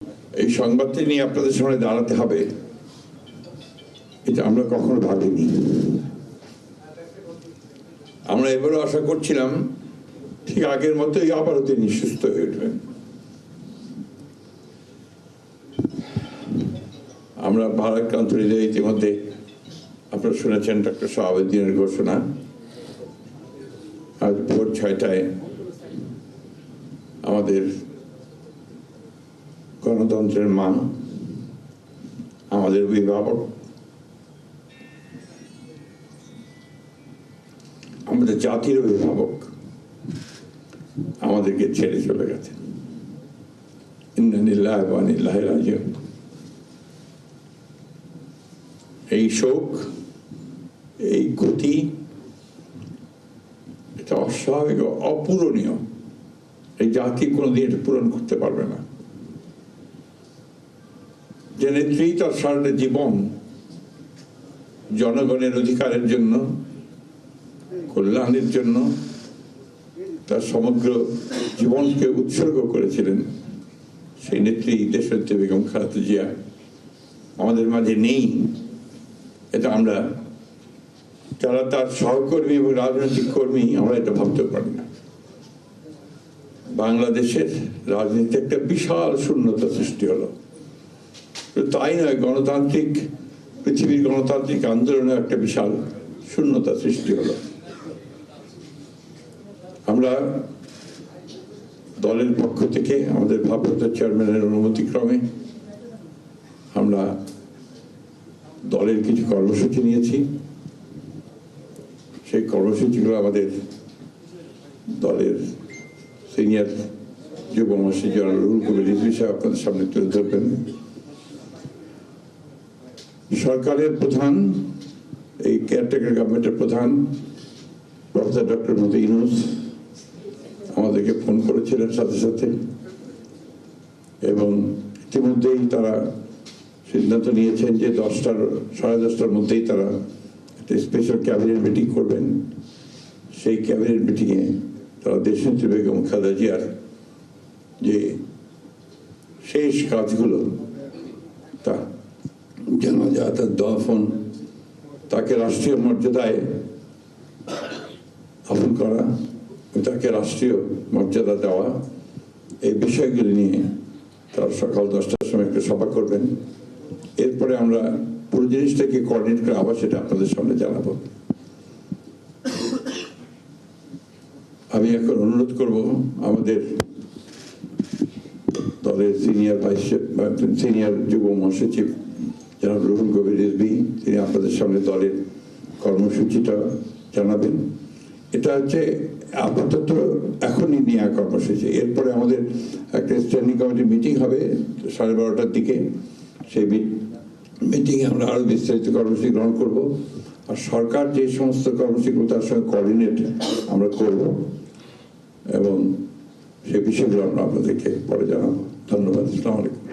এই সংবাদটি নিয়ে আপনাদের সামনে দাঁড়াতে হবে, এটা আমরা কখনো ভাবিনি। আমরা এবারও আশা করছিলাম ঠিক আগের মতোই আবারও তিনি সুস্থ হয়ে উঠবেন। আমরা ভারাক্রান্ত হৃদয়ে ইতিমধ্যে আপনারা শুনেছেন ডক্টর শাহাবুদ্দিনের ঘোষণা। আজ ভোর 6টায় আমাদের গণতন্ত্রের মা, আমাদের অভিভাবক, আমাদের জাতির অভিভাবক আমাদেরকে ছেড়ে চলে গেছেন। ইন্না লিল্লাহি ওয়া ইন্না ইলাইহি রাজিউন। এই শোক, এই গতি, এটা অস্বাভাবিক, অপূরণীয়। এই জাতি কোনোদিন এটা পূরণ করতে পারবে না। যে নেত্রী তার সারাটা জীবন জনগণের অধিকারের জন্য, কল্যাণের জন্য তার সমগ্র জীবনকে উৎসর্গ করেছিলেন, সেই নেত্রী দেশনেত্রী বেগম খালেদা জিয়া আমাদের মাঝে নেই। এটা আমরা যারা তার সহকর্মী এবং রাজনৈতিক কর্মী, আমরা এটা ভাবতে পারি না। বাংলাদেশের রাজনীতিতে একটা বিশাল শূন্যতা সৃষ্টি হলো। তাই নয়, গণতান্ত্রিক পৃথিবীর গণতান্ত্রিক আন্দোলনে একটা বিশাল শূন্যতা সৃষ্টি হলো। আমরা দলের পক্ষ থেকে আমাদের ভারপ্রাপ্ত চেয়ারম্যানের অনুমতিক্রমে আমরা দলের কিছু কর্মসূচি নিয়েছি। সেই কর্মসূচিগুলো আমাদের দলের সিনিয়র যুব মহাসচিব জনাব রুহুল কবির রিজভী সাহেব আপনাদের সামনে তুলে ধরবেন। সরকারের প্রধান, এই কেয়ারটেকার গভর্নমেন্টের প্রধান প্রফেসর ডক্টর মোহাম্মদ ইউনূস আমাদেরকে ফোন করেছিলেন সাথে সাথে, এবং ইতিমধ্যেই তারা সিদ্ধান্ত নিয়েছেন যে 10টার মধ্যেই তারা একটা স্পেশাল ক্যাবিনেট মিটিং করবেন। সেই ক্যাবিনেট মিটিংয়ে তারা দেশনেত্রী বেগম খালেদা জিয়ার যে শেষ কাজগুলো, তা জানাজা, তার দাফন, তাকে রাষ্ট্রীয় মর্যাদায় দাফন করা, তাকে রাষ্ট্রীয় মর্যাদা দেওয়া, এই বিষয়গুলি নিয়ে তারা সকাল 10টার সময় একটা সভা করবেন। এরপরে আমরা পুরো জিনিসটাকে কোঅর্ডিনেট করে আবার সেটা আপনাদের সামনে জানাবো। আমি এখন অনুরোধ করব আমাদের দলের সিনিয়র যুব মহাসচিব জনাব রুহুল কবির রিজভী, তিনি আপনাদের সামনে দলের কর্মসূচিটা জানাবেন। এটা হচ্ছে আপাতত এখনই নেওয়া কর্মসূচি। এরপরে আমাদের একটা স্ট্যান্ডিং কমিটি মিটিং হবে 12:30টার দিকে। সেই মিটিংয়ে আমরা আরও বিস্তারিত কর্মসূচি গ্রহণ করব। আর সরকার যে সমস্ত কর্মসূচিগুলো তার সঙ্গে কোঅর্ডিনেট আমরা করব, এবং সেই বিষয়গুলো আমরা আপনাদেরকে পরে জানাবো। ধন্যবাদ। আসসালামু আলাইকুম।